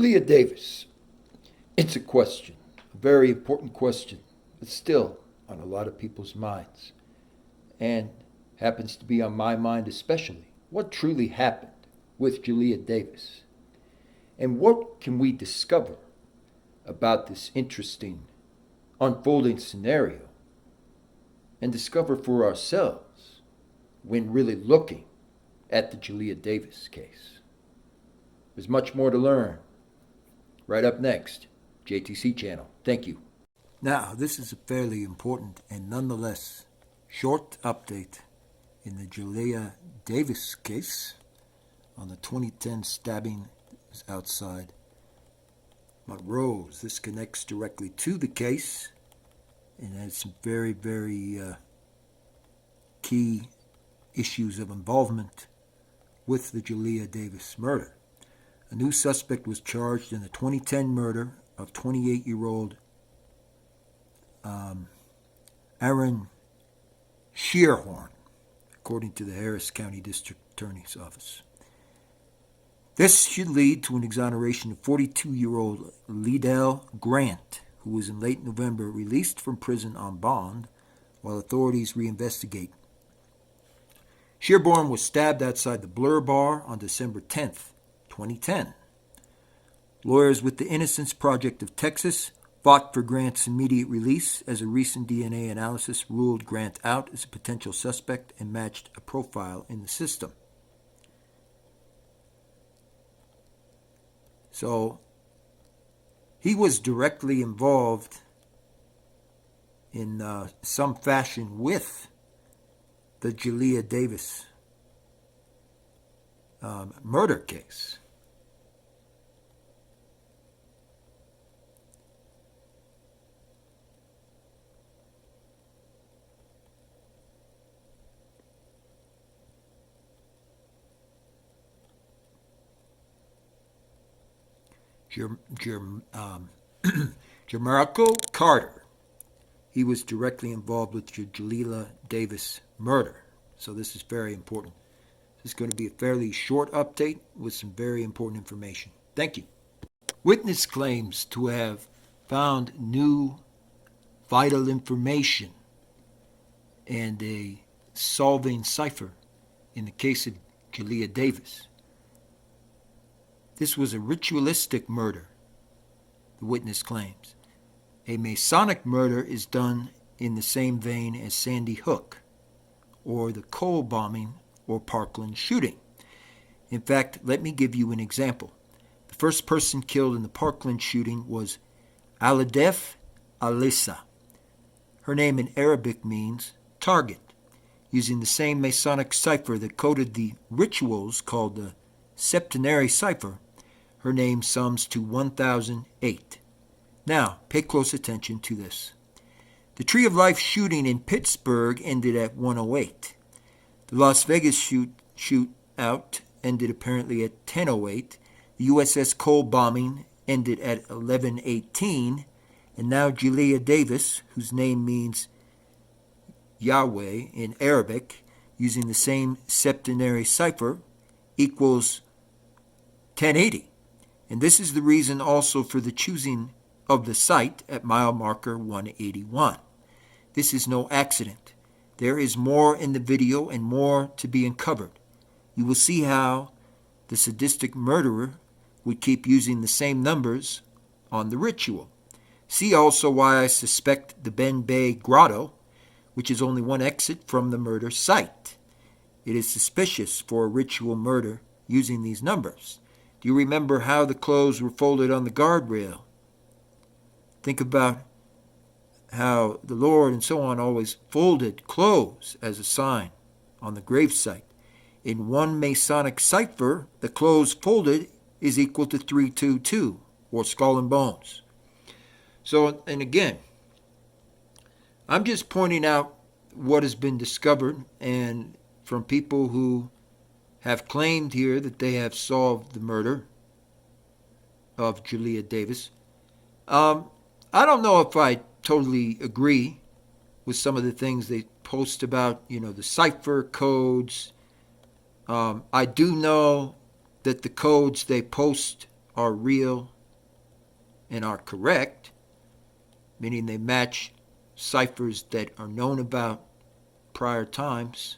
Jaleayah Davis. It's a question, a very important question, but still on a lot of people's minds. And happens to be on my mind especially. What truly happened with Jaleayah Davis? And what can we discover about this interesting unfolding scenario and discover for ourselves when really looking at the Jaleayah Davis case? There's much more to learn. Right up next, JTC channel. Thank you. Now, this is a fairly important and nonetheless short update in the Jaleayah Davis case on the 2010 stabbing outside Monroe's. This connects directly to the case and has some very, very key issues of involvement with the Jaleayah Davis murder. A new suspect was charged in the 2010 murder of 28-year-old Aaron Shearhorn, according to the Harris County District Attorney's Office. This should lead to an exoneration of 42-year-old Liddell Grant, who was in late November released from prison on bond while authorities reinvestigate. Shearhorn was stabbed outside the Blur Bar on December 10th, 2010. Lawyers with the Innocence Project of Texas fought for Grant's immediate release as a recent DNA analysis ruled Grant out as a potential suspect and matched a profile in the system. So, he was directly involved in some fashion with the Jaleayah Davis murder case. Jamarco Carter. He was directly involved with the Jaleayah Davis murder. So this is very important. This is going to be a fairly short update with some very important information. Thank you. Witness claims to have found new vital information and a solving cipher in the case of Jaleayah Davis. This was a ritualistic murder, the witness claims. A Masonic murder is done in the same vein as Sandy Hook, or the Cole bombing or Parkland shooting. In fact, let me give you an example. The first person killed in the Parkland shooting was Aladef Alissa. Her name in Arabic means target, using the same Masonic cipher that coded the rituals called the septenary cipher. Her name sums to 1008. Now, pay close attention to this. The Tree of Life shooting in Pittsburgh ended at 108. The Las Vegas shootout ended apparently at 1008. The USS Cole bombing ended at 1118. And now Jaleayah Davis, whose name means Yahweh in Arabic, using the same septenary cipher, equals 1080. And this is the reason also for the choosing of the site at mile marker 181. This is no accident. There is more in the video and more to be uncovered. You will see how the sadistic murderer would keep using the same numbers on the ritual. See also why I suspect the Ben Bay Grotto, which is only one exit from the murder site. It is suspicious for a ritual murder using these numbers. Do you remember how the clothes were folded on the guardrail? Think about how the Lord and so on always folded clothes as a sign on the gravesite. In one Masonic cipher, the clothes folded is equal to 322, or skull and bones. So, and again, I'm just pointing out what has been discovered, and from people who have claimed here that they have solved the murder of Jaleayah Davis. I don't know if I totally agree with some of the things they post about, the cipher codes. I do know that the codes they post are real and are correct, meaning they match ciphers that are known about prior times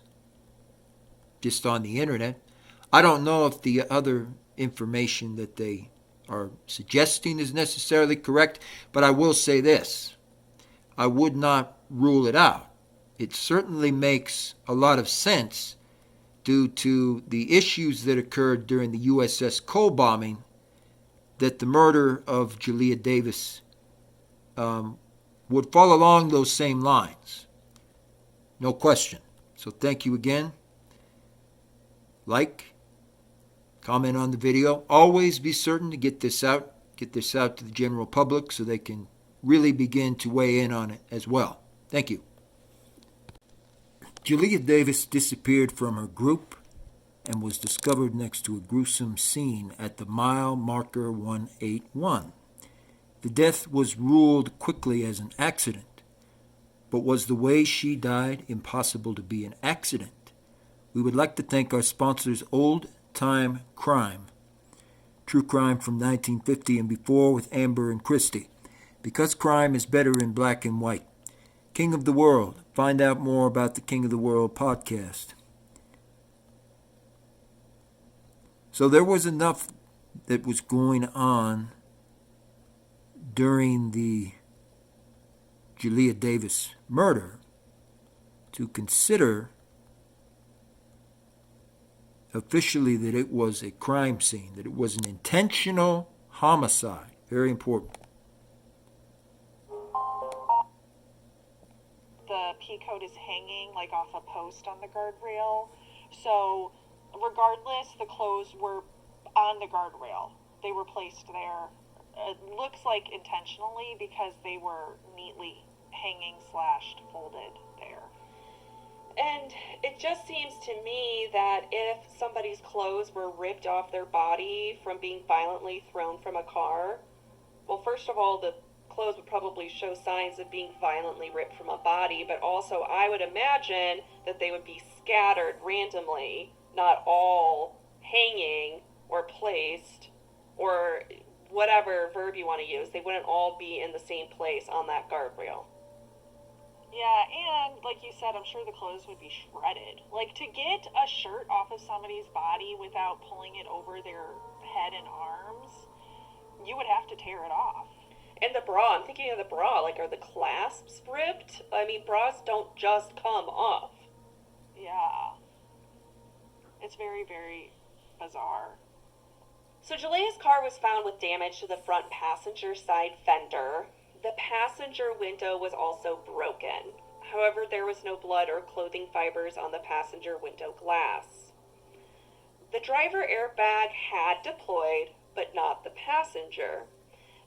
just on the internet. I don't know if the other information that they are suggesting is necessarily correct, but I will say this. I would not rule it out. It certainly makes a lot of sense due to the issues that occurred during the USS Cole bombing that the murder of Jaleayah Davis would fall along those same lines. No question. So thank you again. Like, comment on the video. Always be certain to get this out to the general public so they can really begin to weigh in on it as well. Thank you. Jaleayah Davis disappeared from her group and was discovered next to a gruesome scene at the mile marker 181. The death was ruled quickly as an accident, but was the way she died impossible to be an accident? We would like to thank our sponsors, Old Time Crime, true crime from 1950 and before with Amber and Christie, because crime is better in black and white. King of the World, find out more about the King of the World podcast. So there was enough that was going on during the Jaleayah Davis murder to consider officially that it was a crime scene, that it was an intentional homicide. Very important. The P code is hanging like off a post on the guardrail. So regardless, the clothes were on the guardrail. They were placed there. It looks like intentionally because they were neatly hanging / folded there. And it just seems to me that if somebody's clothes were ripped off their body from being violently thrown from a car, well, first of all, the clothes would probably show signs of being violently ripped from a body, but also I would imagine that they would be scattered randomly, not all hanging or placed, or whatever verb you want to use. They wouldn't all be in the same place on that guardrail. Yeah, and like you said, I'm sure the clothes would be shredded. Like, to get a shirt off of somebody's body without pulling it over their head and arms, you would have to tear it off. And the bra, I'm thinking of the bra, like, are the clasps ripped? I mean, bras don't just come off. Yeah. It's very, very bizarre. So Jaleayah's car was found with damage to the front passenger side fender. The passenger window was also broken. However, there was no blood or clothing fibers on the passenger window glass. The driver airbag had deployed, but not the passenger.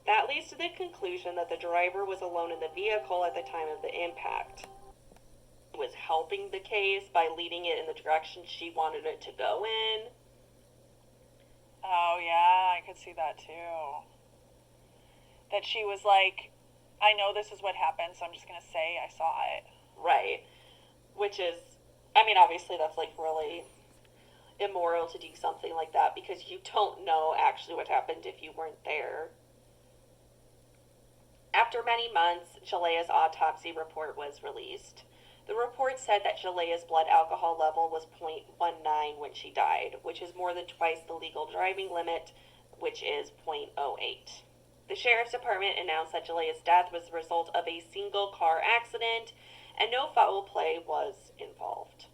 That leads to the conclusion that the driver was alone in the vehicle at the time of the impact. He was helping the case by leading it in the direction she wanted it to go in. Oh, yeah, I could see that too. That she was like, I know this is what happened, so I'm just going to say I saw it. Right. Which is, I mean, obviously that's like really immoral to do something like that because you don't know actually what happened if you weren't there. After many months, Jaleayah's autopsy report was released. The report said that Jaleayah's blood alcohol level was 0.19 when she died, which is more than twice the legal driving limit, which is 0.08. The Sheriff's Department announced that Jaleayah's death was the result of a single car accident and no foul play was involved.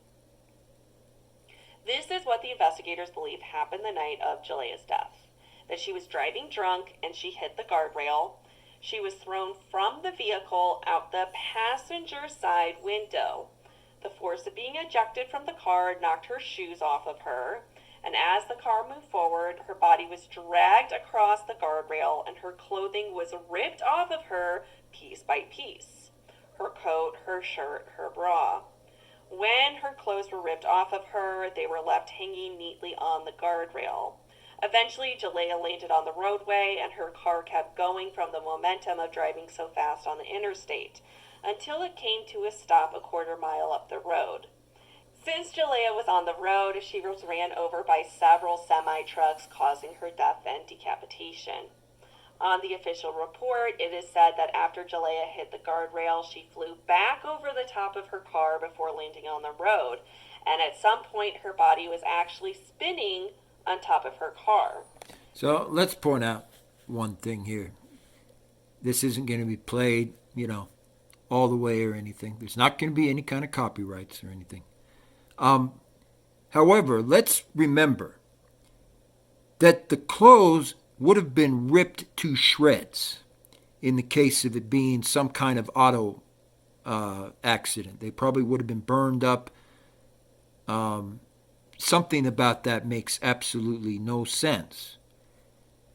This is what the investigators believe happened the night of Jaleayah's death. That she was driving drunk and she hit the guardrail. She was thrown from the vehicle out the passenger side window. The force of being ejected from the car knocked her shoes off of her, and as the car moved forward, her body was dragged across the guardrail and her clothing was ripped off of her piece by piece. Her coat, her shirt, her bra. When her clothes were ripped off of her, they were left hanging neatly on the guardrail. Eventually, Jaleayah landed on the roadway and her car kept going from the momentum of driving so fast on the interstate until it came to a stop a quarter mile up the road. Since Jaleayah was on the road, she was ran over by several semi-trucks, causing her death and decapitation. On the official report, it is said that after Jaleayah hit the guardrail, she flew back over the top of her car before landing on the road, and at some point her body was actually spinning on top of her car. So let's point out one thing here. This isn't going to be played, all the way or anything. There's not going to be any kind of copyrights or anything. However, let's remember that the clothes would have been ripped to shreds in the case of it being some kind of auto accident. They probably would have been burned up. Something about that makes absolutely no sense.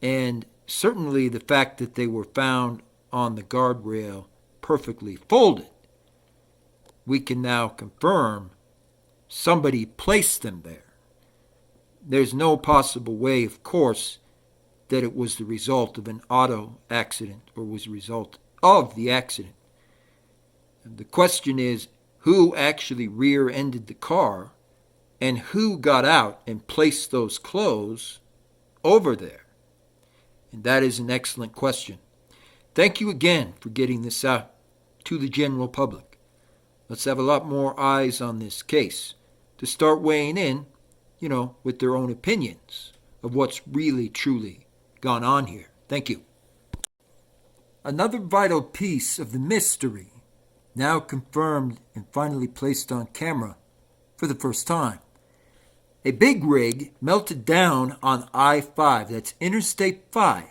And certainly the fact that they were found on the guardrail perfectly folded, we can now confirm somebody placed them there. There's no possible way, of course, that it was the result of an auto accident or was a result of the accident. And the question is, who actually rear-ended the car and who got out and placed those clothes over there? And that is an excellent question. Thank you again for getting this out to the general public. Let's have a lot more eyes on this case to start weighing in, with their own opinions of what's really, truly gone on here. Thank you. Another vital piece of the mystery, now confirmed and finally placed on camera for the first time. A big rig melted down on I-5, that's Interstate 5,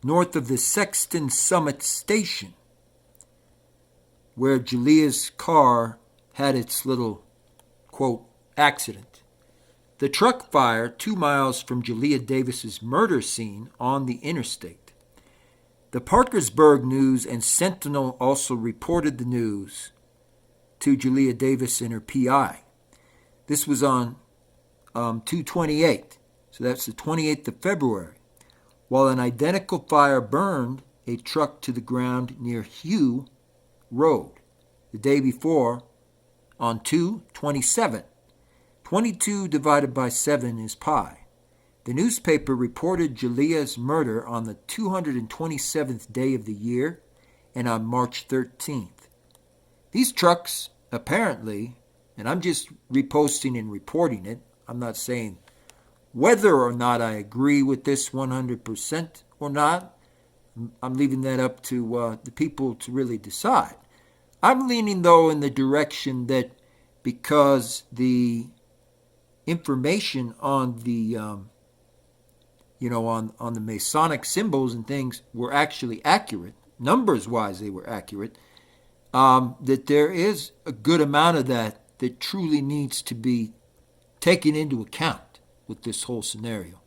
north of the Sexton Summit Station, where Jaleayah's car had its little, quote, accident. The truck fired 2 miles from Jaleayah Davis's murder scene on the interstate. The Parkersburg News and Sentinel also reported the news to Jaleayah Davis and her PI. This was on 2/28, so that's the 28th of February, while an identical fire burned a truck to the ground near Hugh Road the day before on 2/27. 22 divided by 7 is pi. The newspaper reported Jaleayah's murder on the 227th day of the year and on March 13th. These trucks apparently, and I'm just reposting and reporting it, I'm not saying whether or not I agree with this 100% or not. I'm leaving that up to the people to really decide. I'm leaning, though, in the direction that because the information on the, on the Masonic symbols and things were actually accurate, numbers-wise they were accurate, that there is a good amount of that truly needs to be taken into account with this whole scenario.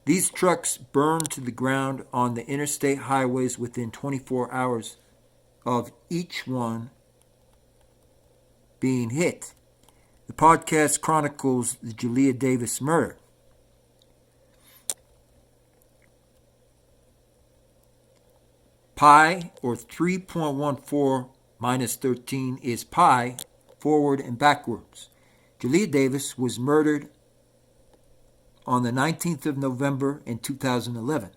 These trucks burned to the ground on the interstate highways within 24 hours of each one being hit. The podcast chronicles the Jaleayah Davis murder. Pi, or 3.14 minus 13, is pi, forward and backwards. Jaleayah Davis was murdered on the 19th of November in 2011,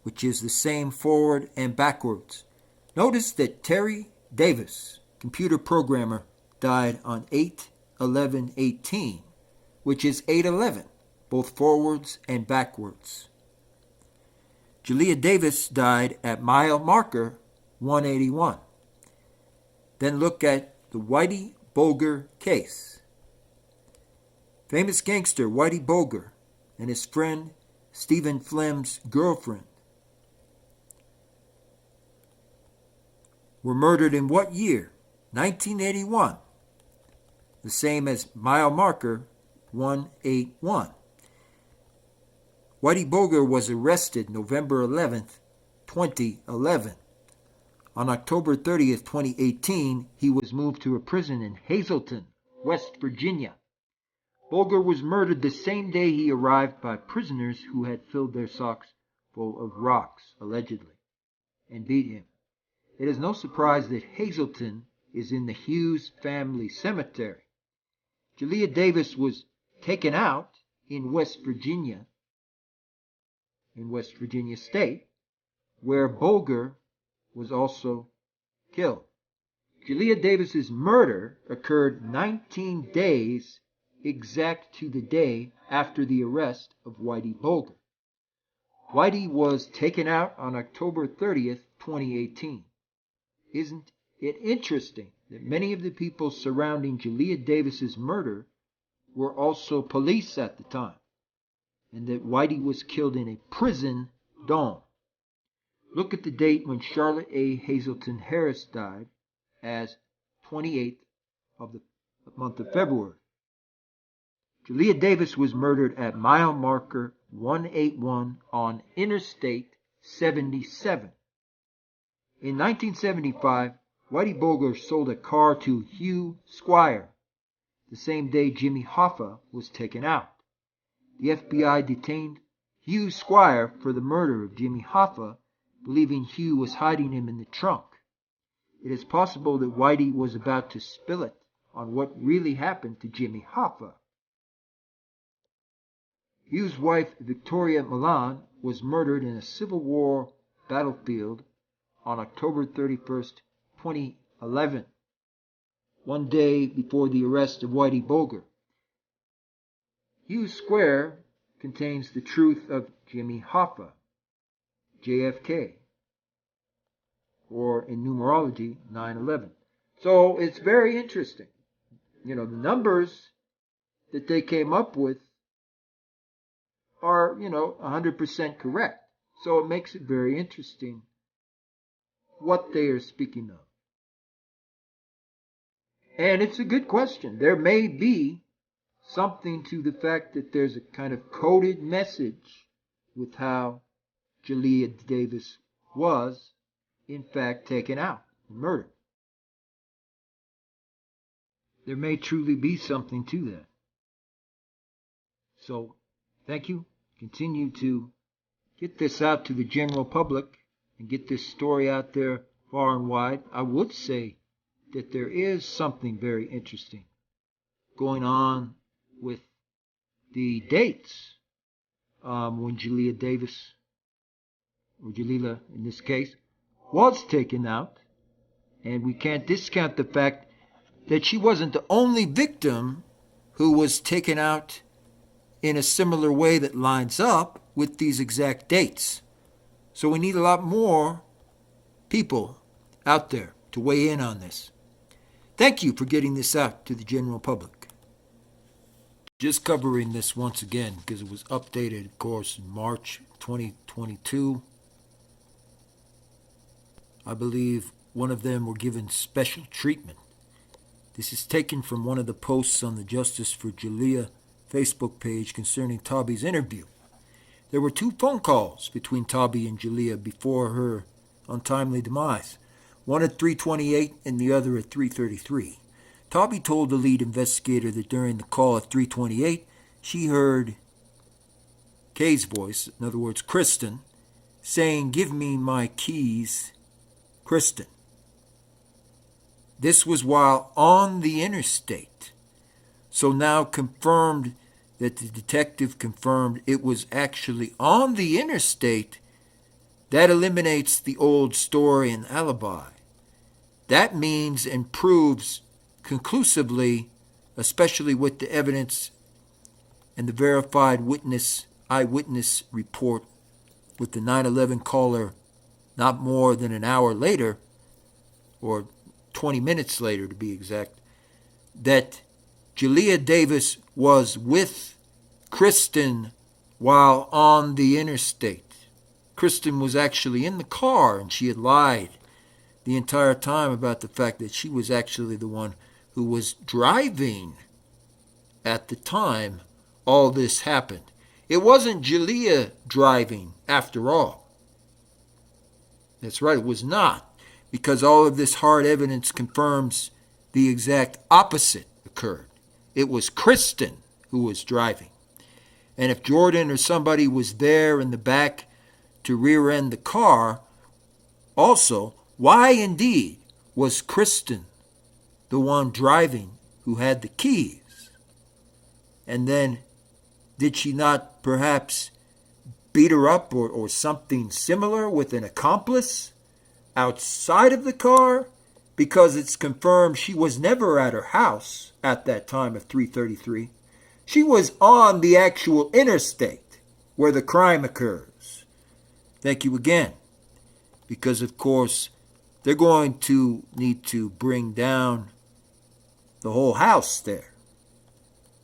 which is the same forward and backwards. Notice that Terry Davis, computer programmer, died on 8/11/18, which is 8/11, both forwards and backwards. Jaleayah Davis died at mile marker 181. Then look at the Whitey Bulger case. Famous gangster Whitey Bulger and his friend Stephen Flem's girlfriend were murdered in what year? 1981. The same as mile marker 181. Whitey Bulger was arrested November 11th, 2011. On October 30th, 2018, he was moved to a prison in Hazleton, West Virginia. Bulger was murdered the same day he arrived by prisoners who had filled their socks full of rocks, allegedly, and beat him. It is no surprise that Hazleton is in the Hughes family cemetery. Jaleayah Davis was taken out in West Virginia in West Virginia State, where Bolger was also killed. Jaleayah Davis's murder occurred 19 days exact to the day after the arrest of Whitey Bulger. Whitey was taken out on October 30th, 2018. Isn't it interesting that many of the people surrounding Jaleayah Davis's murder were also police at the time, and that Whitey was killed in a prison dome? Look at the date when Charlotte A. Hazelton Harris died as 28th of the month of February. Jaleayah Davis was murdered at mile marker 181 on Interstate 77. In 1975, Whitey Bulger sold a car to Hugh Squire, the same day Jimmy Hoffa was taken out. The FBI detained Hugh Squire for the murder of Jimmy Hoffa, believing Hugh was hiding him in the trunk. It is possible that Whitey was about to spill it on what really happened to Jimmy Hoffa. Hugh's wife, Victoria Milan, was murdered in a Civil War battlefield on October 31st, 2011, one day before the arrest of Whitey Bulger. Hugh Square contains the truth of Jimmy Hoffa, JFK, or in numerology, 9/11. So it's very interesting. The numbers that they came up with are, 100% correct. So it makes it very interesting what they are speaking of. And it's a good question. There may be something to the fact that there's a kind of coded message with how Jaleayah Davis was, in fact, taken out and murdered. There may truly be something to that. So, thank you. Continue to get this out to the general public and get this story out there far and wide. I would say that there is something very interesting going on with the dates when Jaleayah Davis, or Jaleayah in this case, was taken out. And we can't discount the fact that she wasn't the only victim who was taken out in a similar way that lines up with these exact dates. So we need a lot more people out there to weigh in on this. Thank you for getting this out to the general public. Just covering this once again because it was updated, of course, in March 2022. I believe one of them were given special treatment. This is taken from one of the posts on the Justice for Jaleayah Facebook page concerning Tabi's interview. There were 2 phone calls between Tabi and Jaleayah before her untimely demise, one at 3:28 and the other at 3:33. Tabi told the lead investigator that during the call at 3:28, she heard Kay's voice, in other words, Kristen, saying, "Give me my keys, Kristen." This was while on the interstate. So now confirmed that the detective confirmed it was actually on the interstate. That eliminates the old story and alibi. That means and proves conclusively, especially with the evidence and the verified eyewitness report with the 9/11 caller not more than an hour later, or 20 minutes later to be exact, that Jaleayah Davis was with Kristen while on the interstate. Kristen was actually in the car, and she had lied the entire time about the fact that she was actually the one who was driving at the time all this happened. It wasn't Jaleayah driving after all. That's right, it was not, because all of this hard evidence confirms the exact opposite occurred. It was Kristen who was driving. And if Jordan or somebody was there in the back to rear-end the car, also, why indeed was Kristen the one driving who had the keys? And then did she not perhaps beat her up or something similar with an accomplice outside of the car, because it's confirmed she was never at her house at that time of 3:33. She was on the actual interstate where the crime occurs. Thank you again. Because, of course, they're going to need to bring down the whole house there,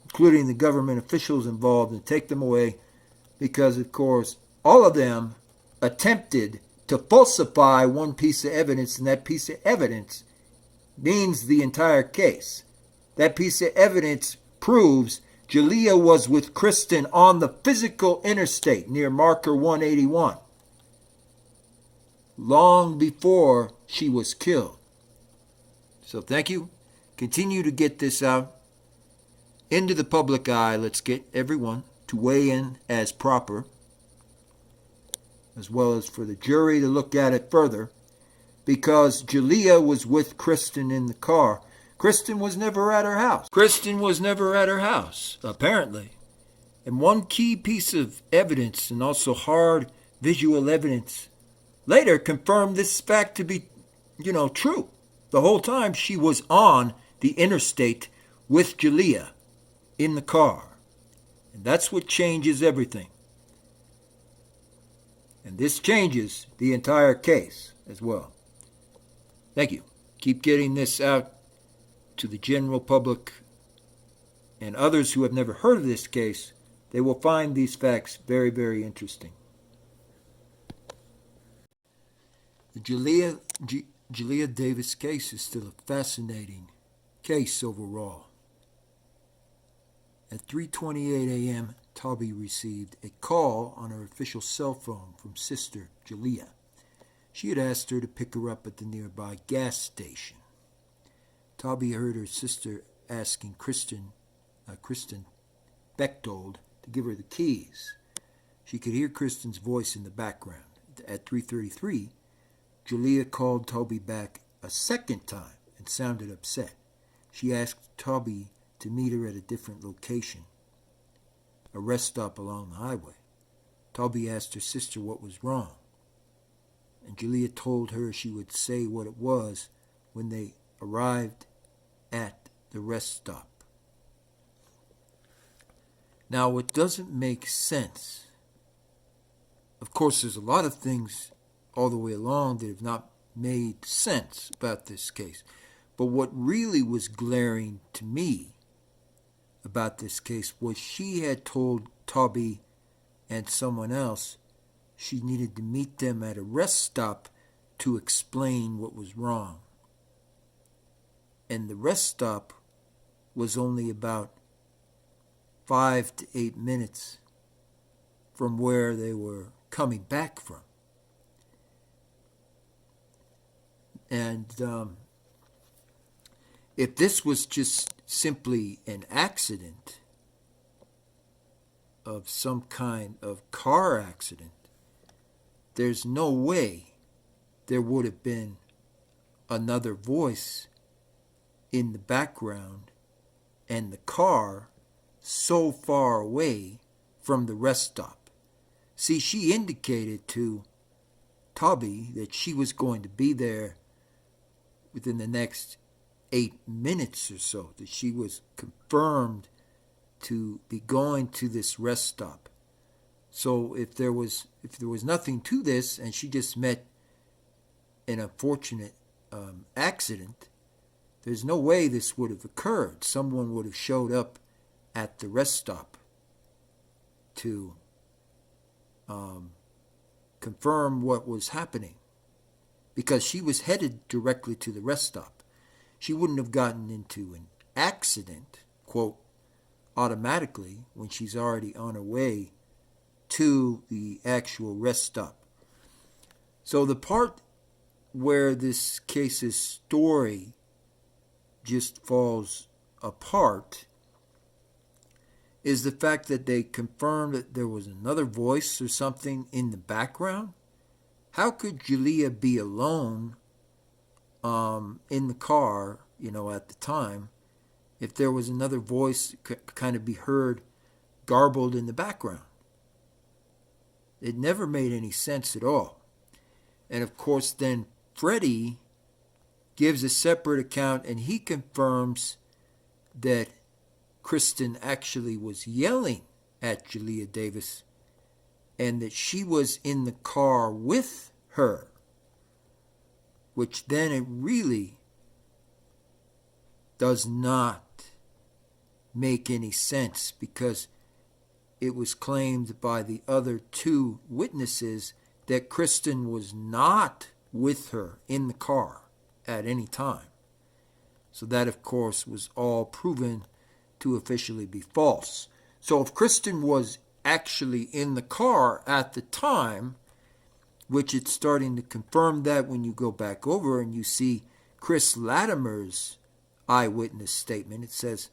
including the government officials involved, and take them away because, of course, all of them attempted to falsify one piece of evidence, and that piece of evidence means the entire case. That piece of evidence proves Jaleayah was with Kristen on the physical interstate near marker 181 long before she was killed. So thank you. Continue to get this out into the public eye. Let's get everyone to weigh in as proper, as well as for the jury to look at it further, because Jaleayah was with Kristen in the car. Kristen was never at her house. Kristen was never at her house, apparently. And one key piece of evidence, and also hard visual evidence, later confirmed this fact to be, true. The whole time she was on the interstate with Jaleayah in the car. And that's what changes everything. And this changes the entire case as well. Thank you. Keep getting this out to the general public and others who have never heard of this case. They will find these facts very, very interesting. The Jaleayah Davis case is still a fascinating case overall. At 3:28 a.m., Toby received a call on her official cell phone from sister Jaleayah. She had asked her to pick her up at the nearby gas station. Toby heard her sister asking Kristen Bechtold to give her the keys. She could hear Kristen's voice in the background. At 3:33, Jaleayah called Toby back a second time and sounded upset. She asked Toby to meet her at a different location, a rest stop along the highway. Toby asked her sister what was wrong, and Jaleayah told her she would say what it was when they arrived at the rest stop. Now, what doesn't make sense, of course, there's a lot of things all the way along that have not made sense about this case, but what really was glaring to me about this case was she had told Toby and someone else she needed to meet them at a rest stop to explain what was wrong. And the rest stop was only about 5 to 8 minutes from where they were coming back from. And if this was just simply an accident of some kind of car accident, there's no way there would have been another voice in the background and the car so far away from the rest stop. See, she indicated to Toby that she was going to be there within the next 8 minutes or so, that she was confirmed to be going to this rest stop. So if there was nothing to this and she just met an unfortunate accident, there's no way this would have occurred. Someone would have showed up at the rest stop to confirm what was happening, because she was headed directly to the rest stop. She wouldn't have gotten into an accident, quote, automatically when she's already on her way to the actual rest stop. So the part where this case's story just falls apart is the fact that they confirmed that there was another voice or something in the background. How could Jaleayah be alone in the car, at the time, if there was another voice that could kind of be heard garbled in the background? It never made any sense at all. And of course, then Freddie gives a separate account, and he confirms that Kristen actually was yelling at Jaleayah Davis and that she was in the car with her, which then it really does not make any sense, because it was claimed by the other two witnesses that Kristen was not with her in the car at any time. So that, of course, was all proven to officially be false. So if Kristen was actually in the car at the time, which it's starting to confirm that when you go back over and you see Chris Latimer's eyewitness statement, it says,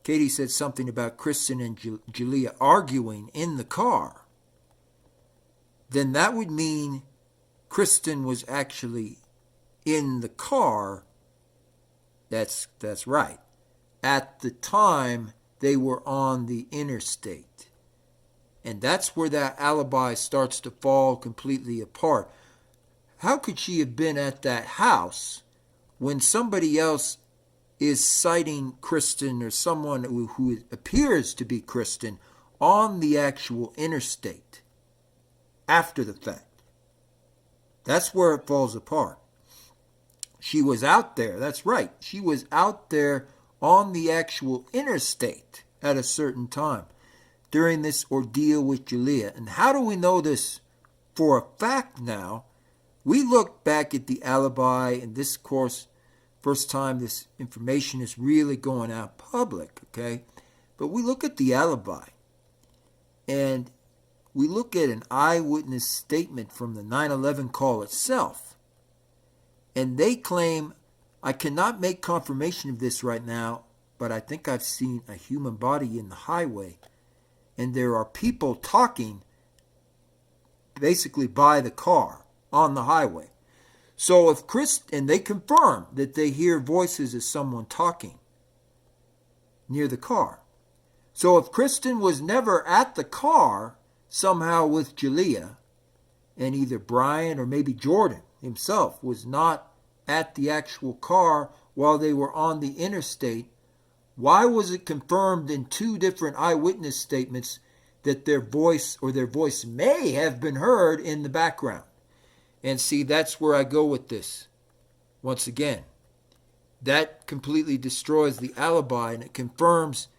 Katie said something about Kristen and Jaleayah arguing in the car. Then that would mean Kristen was actually in the car. That's right. At the time they were on the interstate. And that's where that alibi starts to fall completely apart. How could she have been at that house when somebody else is citing Kristen, or someone who appears to be Kristen, on the actual interstate after the fact? That's where it falls apart. She was out there, that's right. She was out there on the actual interstate at a certain time during this ordeal with Jaleayah. And how do we know this for a fact now? We look back at the alibi, and this, of course, first time this information is really going out public, okay? But we look at the alibi, and we look at an eyewitness statement from the 9/11 call itself, and they claim, I cannot make confirmation of this right now, but I think I've seen a human body in the highway, and there are people talking basically by the car on the highway. So if and they confirm that they hear voices of someone talking near the car. So if Kristen was never at the car somehow with Jaleayah, and either Brian or maybe Jordan himself was not at the actual car while they were on the interstate, why was it confirmed in two different eyewitness statements that their voice may have been heard in the background? And see, that's where I go with this. Once again, that completely destroys the alibi, and it confirms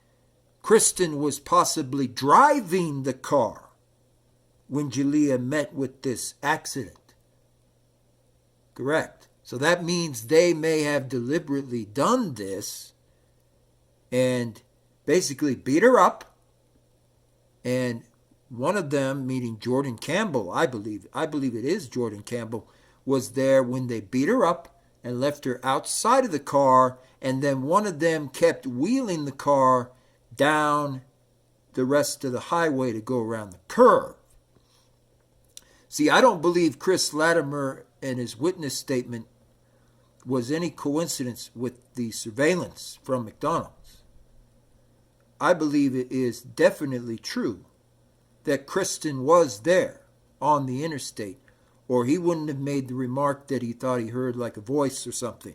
Kristen was possibly driving the car when Jaleayah met with this accident. Correct. So that means they may have deliberately done this and basically beat her up, and one of them, meaning Jordan Campbell, I believe it is Jordan Campbell, was there when they beat her up and left her outside of the car, and then one of them kept wheeling the car down the rest of the highway to go around the curve. See, I don't believe Chris Latimer and his witness statement was any coincidence with the surveillance from McDonald's. I believe it is definitely true that Kristen was there on the interstate, or he wouldn't have made the remark that he thought he heard like a voice or something.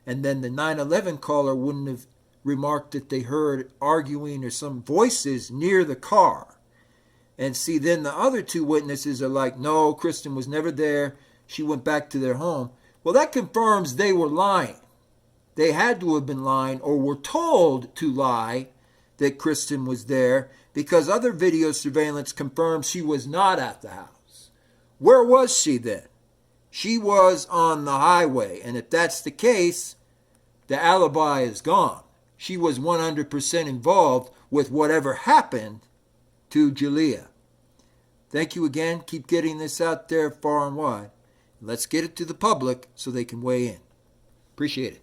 And then the 9/11 caller wouldn't have remarked that they heard arguing or some voices near the car. And see, then the other two witnesses are like, no, Kristen was never there. She went back to their home. Well, that confirms they were lying. They had to have been lying, or were told to lie, that Kristen was there, because other video surveillance confirms she was not at the house. Where was she then? She was on the highway, and if that's the case, the alibi is gone. She was 100% involved with whatever happened to Jaleayah. Thank you again. Keep getting this out there far and wide. Let's get it to the public so they can weigh in. Appreciate it.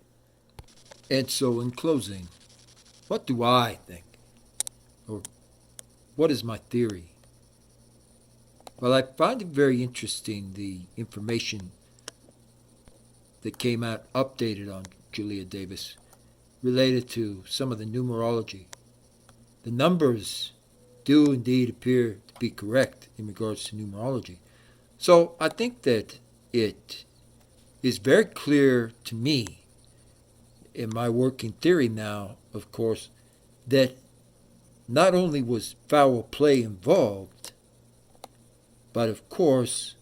And so in closing, what do I think? Or what is my theory? Well, I find it very interesting, the information that came out updated on Jaleayah Davis related to some of the numerology. The numbers do indeed appear to be correct in regards to numerology. So I think that it is very clear to me, in my working theory now, of course, that not only was foul play involved, but of course,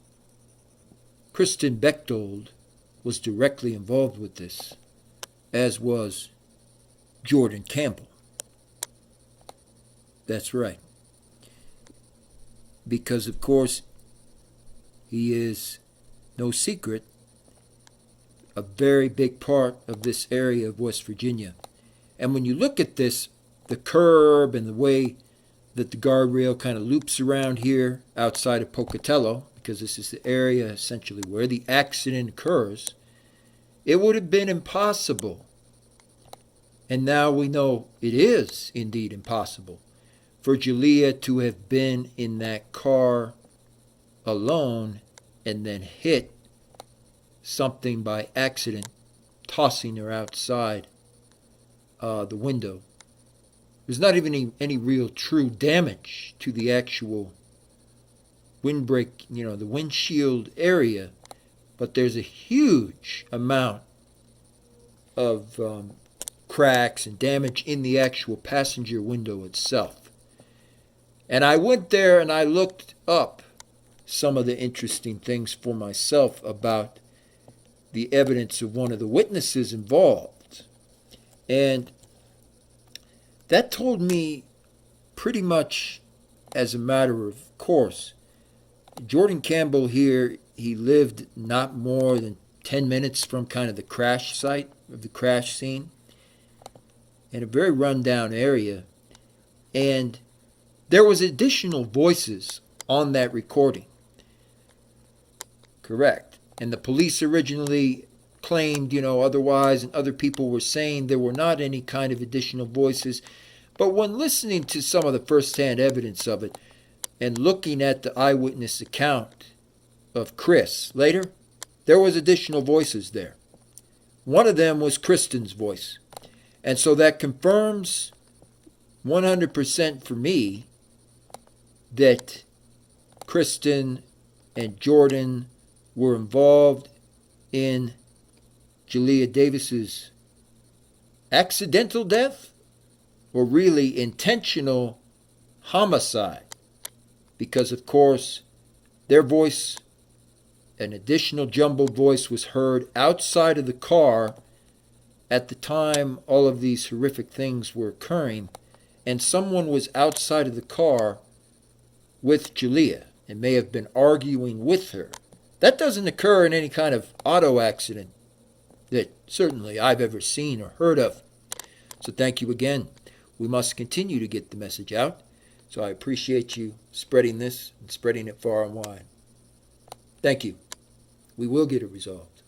Kristen Bechtold was directly involved with this, as was Jordan Campbell. That's right. Because, of course, he is no secret a very big part of this area of West Virginia. And when you look at this, the curb and the way that the guardrail kind of loops around here outside of Pocatello, because this is the area essentially where the accident occurs, it would have been impossible. And now we know it is indeed impossible for Jaleayah to have been in that car alone and then hit something by accident, tossing her outside the window. There's not even any real true damage to the actual windbreak, the windshield area, but there's a huge amount of cracks and damage in the actual passenger window itself. And I went there and I looked up some of the interesting things for myself about the evidence of one of the witnesses involved. And that told me pretty much as a matter of course, Jordan Campbell here, he lived not more than 10 minutes from kind of the crash site of the crash scene in a very rundown area. And there was additional voices on that recording. Correct. And the police originally claimed, otherwise, and other people were saying there were not any kind of additional voices. But when listening to some of the first-hand evidence of it and looking at the eyewitness account of Chris later, there was additional voices there. One of them was Kristen's voice. And so that confirms 100% for me that Kristen and Jordan were involved in Jaleayah Davis's accidental death or really intentional homicide. Because, of course, their voice, an additional jumbled voice, was heard outside of the car at the time all of these horrific things were occurring, and someone was outside of the car with Jaleayah and may have been arguing with her. That doesn't occur in any kind of auto accident that certainly I've ever seen or heard of. So thank you again. We must continue to get the message out. So I appreciate you spreading this and spreading it far and wide. Thank you. We will get it resolved.